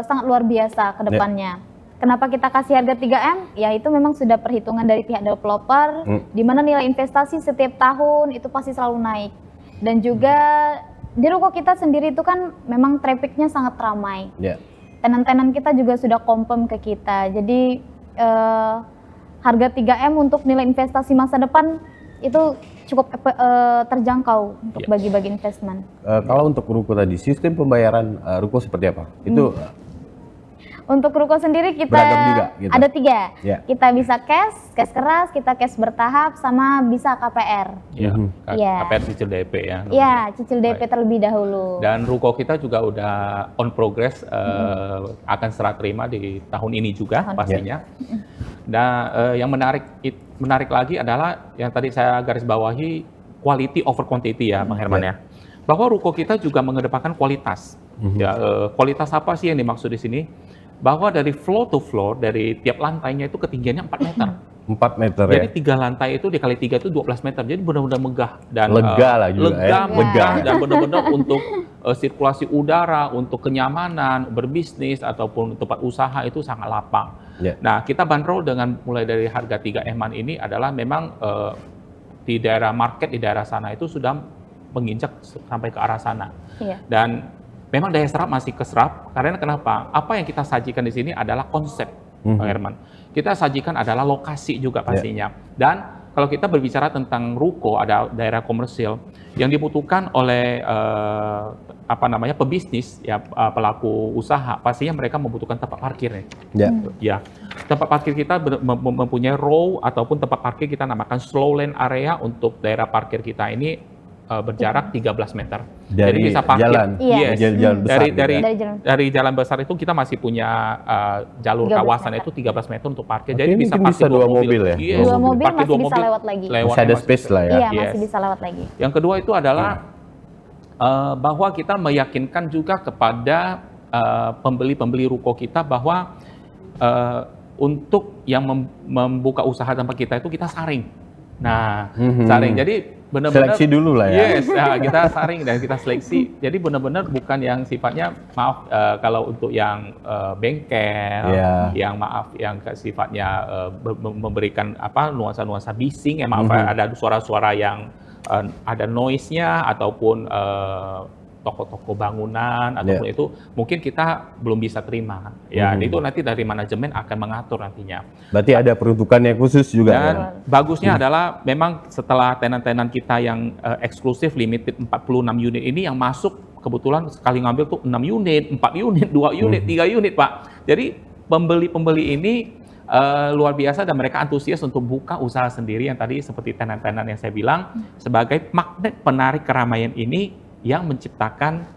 sangat luar biasa ke depannya. Kenapa kita kasih harga 3M? Ya itu memang sudah perhitungan dari pihak developer, di mana nilai investasi setiap tahun itu pasti selalu naik. Dan juga di ruko kita sendiri itu kan memang trafficnya sangat ramai. Tenan-tenan kita juga sudah confirm ke kita. Jadi harga 3M untuk nilai investasi masa depan itu cukup terjangkau untuk bagi-bagi investment. Kalau untuk ruko tadi, sistem pembayaran ruko seperti apa? Itu untuk ruko sendiri kita juga, gitu. ada 3. Kita bisa cash keras, kita cash bertahap, sama bisa KPR. KPR cicil DP ya. Iya, cicil DP terlebih dahulu. Dan ruko kita juga udah on progress, akan serah terima di tahun ini juga pastinya. Nah, yang menarik lagi adalah yang tadi saya garis bawahi, quality over quantity ya, Bang Herman ya. Bahwa ruko kita juga mengedepankan kualitas. Kualitas apa sih yang dimaksud di sini? Bahwa dari floor to floor, dari tiap lantainya itu ketinggiannya 4 meter. 4 meter Jadi 3 lantai itu dikali 3 itu 12 meter. Jadi benar-benar megah dan lega lah juga megah dan benar-benar untuk sirkulasi udara, untuk kenyamanan, berbisnis ataupun tempat usaha itu sangat lapang. Nah, kita bandrol dengan mulai dari harga 3M-an ini adalah memang di daerah market di daerah sana itu sudah menginjak sampai ke arah sana. Dan memang daya serap masih keserap, karena kenapa? Apa yang kita sajikan di sini adalah konsep, Pak Herman. Kita sajikan adalah lokasi juga pastinya. Dan kalau kita berbicara tentang ruko, ada daerah komersil yang dibutuhkan oleh pebisnis, ya pelaku usaha, pastinya mereka membutuhkan tempat parkir nih. Tempat parkir kita mempunyai row ataupun tempat parkir kita namakan slow lane area untuk daerah parkir kita ini. Berjarak 13 meter. Jadi bisa parkir. Jalan. Jalan besar. Dari jalan besar itu kita masih punya jalur kawasan itu 13 meter untuk parkir. Jadi bisa parkir 2 mobil ya. Dua mobil masih bisa lewat lagi. Masih ada space lah ya. Iya, masih bisa lewat lagi. Yang kedua itu adalah bahwa kita meyakinkan juga kepada pembeli-pembeli ruko kita bahwa untuk yang membuka usaha tempat kita itu kita saring. Nah, saring. Jadi benar-benar seleksi dulu lah ya. Kita saring dan kita seleksi. Jadi benar-benar bukan yang sifatnya kalau untuk yang bengkel, yang sifatnya memberikan nuansa-nuansa bising, ada suara-suara yang ada noise-nya ataupun toko-toko bangunan ataupun itu mungkin kita belum bisa terima. Itu nanti dari manajemen akan mengatur nantinya. Berarti ada peruntukannya khusus juga. Dan bagusnya adalah memang setelah tenan-tenan kita yang eksklusif limited 46 unit ini yang masuk kebetulan sekali ngambil tuh 6 unit, 4 unit, 2 unit, 3 unit, Pak. Jadi pembeli-pembeli ini luar biasa dan mereka antusias untuk buka usaha sendiri yang tadi seperti tenan-tenan yang saya bilang sebagai magnet penarik keramaian ini yang menciptakan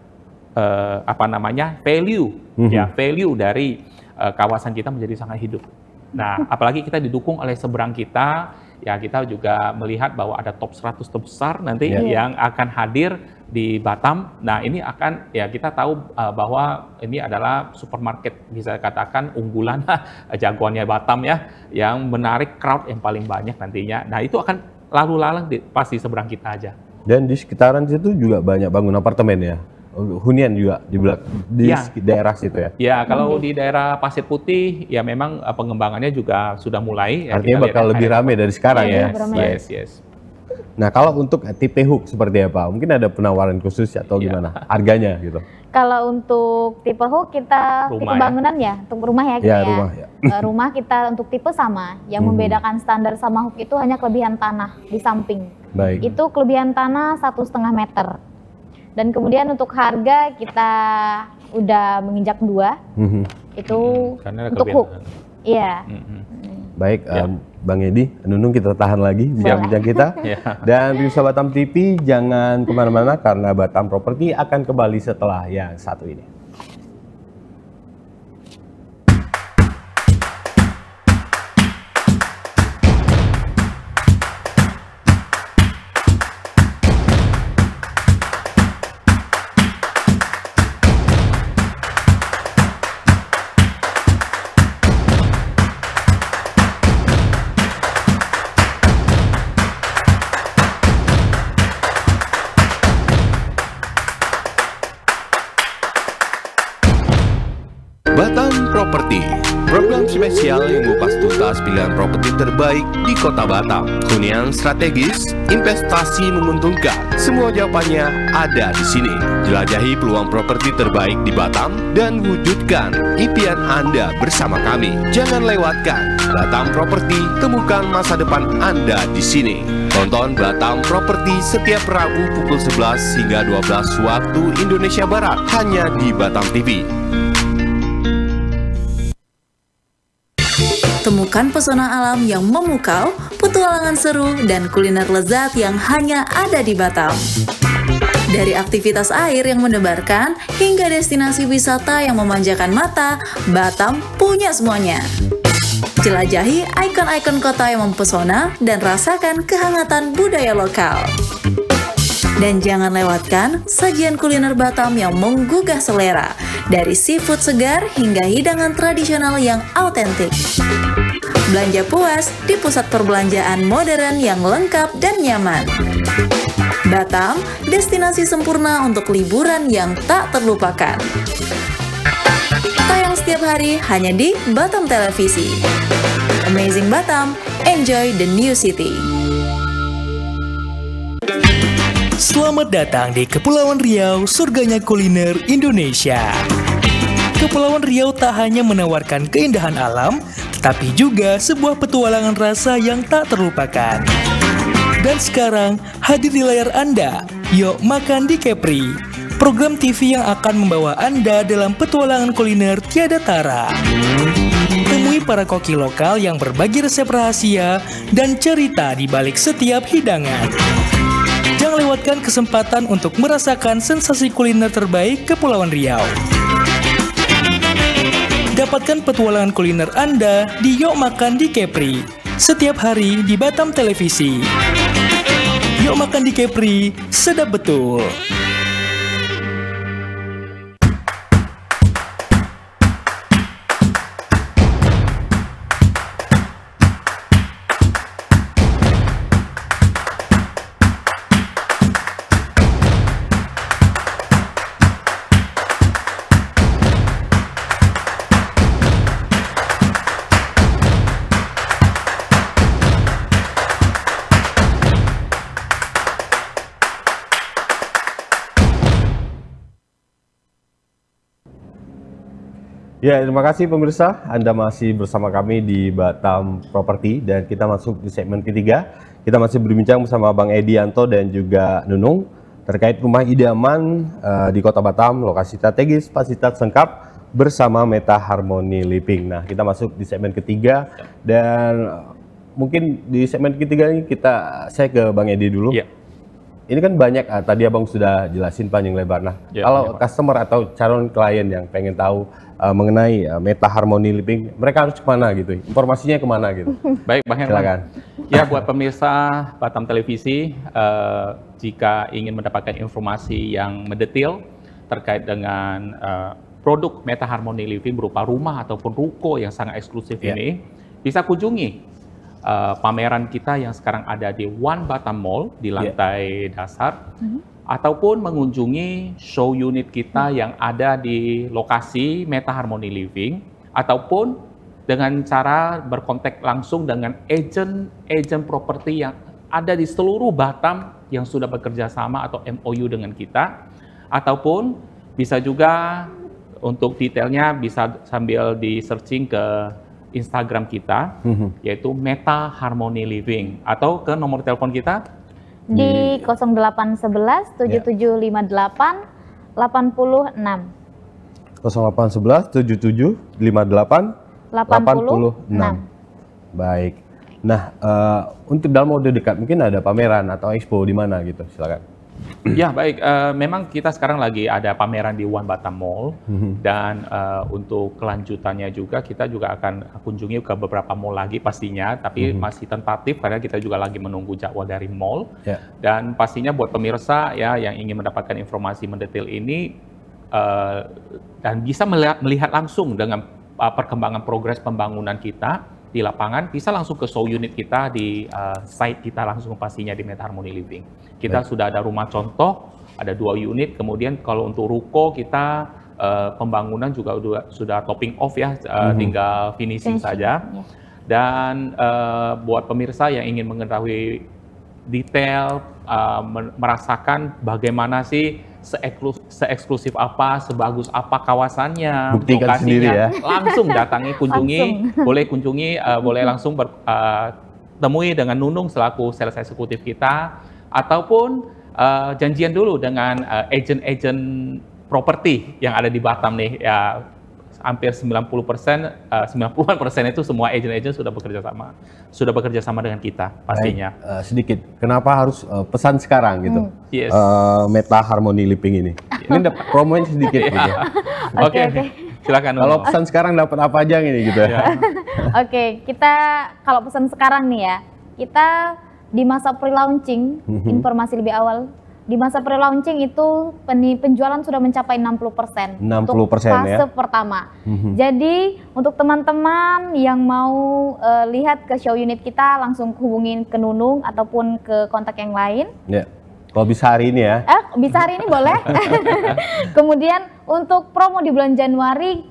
value value dari kawasan kita menjadi sangat hidup. Nah, apalagi kita didukung oleh seberang kita, ya kita juga melihat bahwa ada top 100 terbesar nanti yang akan hadir di Batam. Nah, ini akan kita tahu bahwa ini adalah supermarket bisa katakan unggulan jagoannya Batam ya, yang menarik crowd yang paling banyak nantinya. Nah, itu akan lalu lalang pasti seberang kita aja. Dan di sekitaran situ juga banyak bangun apartemen ya, hunian juga di daerah situ ya. Ya, kalau di daerah Pasir Putih ya memang pengembangannya juga sudah mulai. Artinya bakal lebih ramai dari sekarang ya. Yes. Nah, kalau untuk tipe hook seperti apa? Mungkin ada penawaran khusus atau gimana harganya gitu? Kalau untuk tipe hook kita tipe bangunan untuk rumah ya. Rumah kita untuk tipe sama. Yang membedakan standar sama hook itu hanya kelebihan tanah di samping. Baik. Itu kelebihan tanah 1,5 meter. Dan kemudian untuk harga kita udah menginjak 2. itu Karena untuk hook. Iya. Baik, Bang Edi, Nunung kita tahan lagi bincang-bincang kita. Dan pemirsa Batam TV jangan kemana-mana karena Batam Property akan kembali setelah yang satu ini. Batam Property, program spesial yang mengupas tuntas pilihan properti terbaik di Kota Batam. Hunian strategis, investasi menguntungkan, semua jawabannya ada di sini. Jelajahi peluang properti terbaik di Batam dan wujudkan impian Anda bersama kami. Jangan lewatkan Batam Property, temukan masa depan Anda di sini. Tonton Batam Property setiap Rabu pukul 11 hingga 12 waktu Indonesia Barat hanya di Batam TV. Temukan pesona alam yang memukau, petualangan seru, dan kuliner lezat yang hanya ada di Batam. Dari aktivitas air yang mendebarkan, hingga destinasi wisata yang memanjakan mata, Batam punya semuanya. Jelajahi ikon-ikon kota yang mempesona dan rasakan kehangatan budaya lokal. Dan jangan lewatkan sajian kuliner Batam yang menggugah selera, dari seafood segar hingga hidangan tradisional yang autentik. Belanja puas di pusat perbelanjaan modern yang lengkap dan nyaman. Batam, destinasi sempurna untuk liburan yang tak terlupakan. Tayang setiap hari hanya di Batam Televisi. Amazing Batam, enjoy the new city. Selamat datang di Kepulauan Riau, surganya kuliner Indonesia. Kepulauan Riau tak hanya menawarkan keindahan alam, tapi juga sebuah petualangan rasa yang tak terlupakan. Dan sekarang, hadir di layar Anda, Yuk Makan di Kepri, program TV yang akan membawa Anda dalam petualangan kuliner tiada tara. Temui para koki lokal yang berbagi resep rahasia dan cerita di balik setiap hidangan. Jangan lewatkan kesempatan untuk merasakan sensasi kuliner terbaik Kepulauan Riau. Dapatkan petualangan kuliner Anda di Yuk Makan di Kepri, setiap hari di Batam Televisi. Yuk Makan di Kepri, sedap betul. Ya, terima kasih pemirsa. Anda masih bersama kami di Batam Property dan kita masuk di segmen ketiga. Kita masih berbincang bersama Bang Edianto dan juga Nunung terkait rumah idaman di Kota Batam, lokasi strategis, fasilitas lengkap bersama Meta Harmony Living. Nah, kita masuk di segmen ketiga dan mungkin di segmen ketiga ini saya ke Bang Edi dulu. Ya. Ini kan banyak, tadi Abang sudah jelasin panjang lebar. Nah, kalau customer atau calon klien yang pengen tahu mengenai Meta Harmony Living, mereka harus kemana gitu? Informasinya kemana gitu? Baik, Bang Herman. Silakan. Ya, buat pemirsa Batam Televisi, jika ingin mendapatkan informasi yang mendetail terkait dengan produk Meta Harmony Living berupa rumah ataupun ruko yang sangat eksklusif ini, bisa kunjungi pameran kita yang sekarang ada di One Batam Mall di lantai dasar, ataupun mengunjungi show unit kita yang ada di lokasi Meta Harmony Living, ataupun dengan cara berkontak langsung dengan agent properti yang ada di seluruh Batam yang sudah bekerja sama atau MOU dengan kita, ataupun bisa juga untuk detailnya bisa sambil di searching ke Instagram kita, yaitu Meta Harmony Living, atau ke nomor telepon kita di 0811 7758 86. 0811 77 58 86. Baik. Nah, untuk dalam waktu dekat mungkin ada pameran atau expo di mana gitu, silakan. Ya baik, memang kita sekarang lagi ada pameran di One Batam Mall dan untuk kelanjutannya juga kita juga akan kunjungi ke beberapa mall lagi pastinya, tapi masih tentatif karena kita juga lagi menunggu jadwal dari mall. Dan pastinya buat pemirsa ya yang ingin mendapatkan informasi mendetail ini dan bisa melihat langsung dengan perkembangan progres pembangunan kita di lapangan, bisa langsung ke show unit kita di site kita langsung pastinya di Meta Harmony Living. Kita sudah ada rumah contoh, ada 2 unit, kemudian kalau untuk ruko kita pembangunan juga sudah topping off ya, tinggal finishing saja. Dan buat pemirsa yang ingin mengetahui detail, merasakan bagaimana sih seeksklusif apa, sebagus apa kawasannya, buktikan lokasinya, sendiri ya. langsung datangi, kunjungi, boleh kunjungi, boleh langsung temui dengan Nunung selaku sales eksekutif kita, ataupun janjian dulu dengan agent-agent properti yang ada di Batam nih, ya hampir 90% itu semua agent-agent sudah bekerja sama dengan kita pastinya. Sedikit, kenapa harus pesan sekarang gitu? Meta Harmony Living ini. Ini dapat promonya sedikit gitu. Oke. Silakan. Kalau pesan sekarang dapat apa aja ini gitu ya? Oke, kita kalau pesan sekarang nih ya, kita di masa pre-launching, informasi lebih awal. Di masa pre-launching itu penjualan sudah mencapai 60%. 60% untuk fase pertama. Jadi untuk teman-teman yang mau lihat ke show unit kita, langsung hubungin ke Nunung ataupun ke kontak yang lain. Ya. Kalau bisa hari ini ya? Bisa hari ini boleh. Kemudian untuk promo di bulan Januari,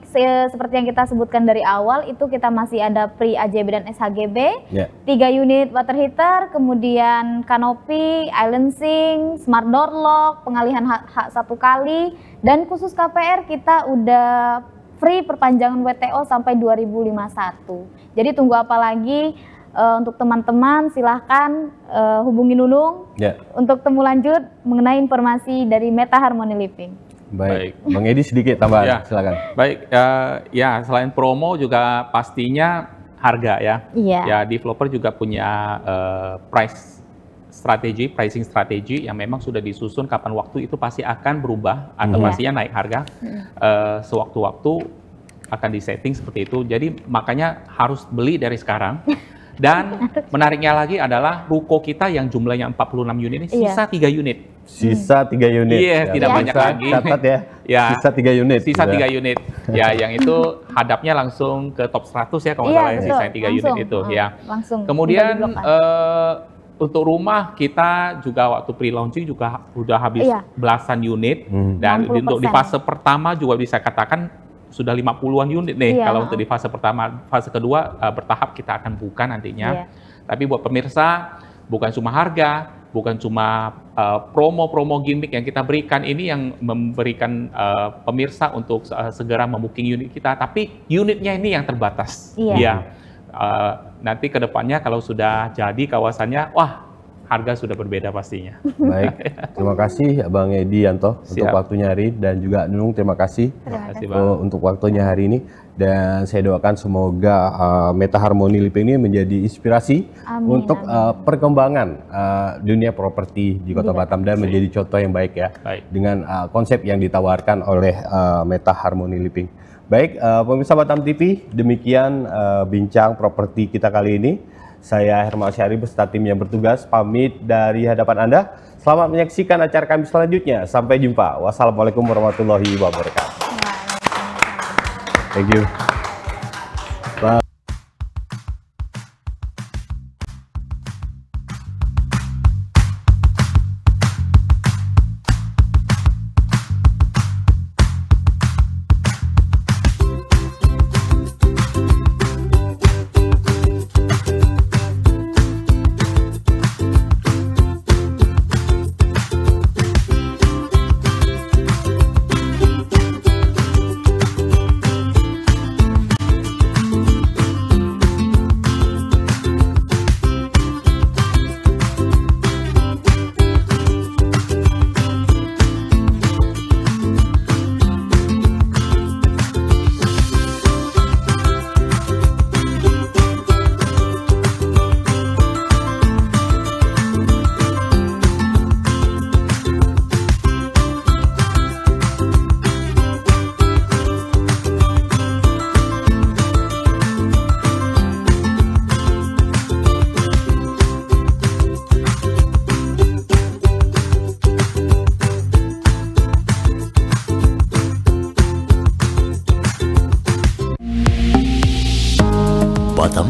seperti yang kita sebutkan dari awal, itu kita masih ada pre-AJB dan SHGB, 3 unit water heater, kemudian kanopi, island sink, smart door lock, pengalihan hak 1 kali, dan khusus KPR kita udah free perpanjangan WTO sampai 2051. Jadi tunggu apa lagi? Untuk teman-teman silahkan hubungi Nunung untuk temu lanjut mengenai informasi dari Meta Harmony Living. Baik, Bang Edi sedikit tambahan, silakan. Baik, ya selain promo juga pastinya harga ya. Ya developer juga punya pricing strategi yang memang sudah disusun kapan waktu itu pasti akan berubah atau pastinya naik harga sewaktu-waktu akan disetting seperti itu. Jadi makanya harus beli dari sekarang. Dan menariknya lagi adalah ruko kita yang jumlahnya 46 unit ini sisa 3 unit. Sisa 3 unit. Iya, tidak banyak lagi. Catat ya. Sisa 3 unit. Sisa 3 unit. Ya, yang itu hadapnya langsung ke top 100 ya kalau nggak salah sisa 3 unit itu ya. Langsung. Kemudian untuk rumah kita juga waktu pre-launching juga udah habis belasan unit dan untuk di fase pertama juga bisa katakan sudah 50-an unit nih kalau untuk di fase pertama. Fase kedua bertahap kita akan buka nantinya. Tapi buat pemirsa, bukan cuma harga, bukan cuma promo-promo gimmick yang kita berikan ini yang memberikan pemirsa untuk segera membooking unit kita, tapi unitnya ini yang terbatas. Nanti ke depannya kalau sudah jadi kawasannya, wah harga sudah berbeda pastinya. Baik, terima kasih Bang Edi Yanto untuk waktunya hari ini, dan juga Nunung terima kasih untuk waktunya hari ini. Dan saya doakan semoga Meta Harmony Living ini menjadi inspirasi untuk perkembangan dunia properti di Kota Batam dan menjadi contoh yang baik ya dengan konsep yang ditawarkan oleh Meta Harmony Living. Baik, pemirsa Batam TV, demikian bincang properti kita kali ini. Saya Hermal Syari beserta tim yang bertugas pamit dari hadapan Anda. Selamat menyaksikan acara kami selanjutnya. Sampai jumpa. Wassalamualaikum warahmatullahi wabarakatuh. Thank you. Bye.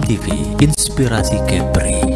TV, inspirasi Kepri.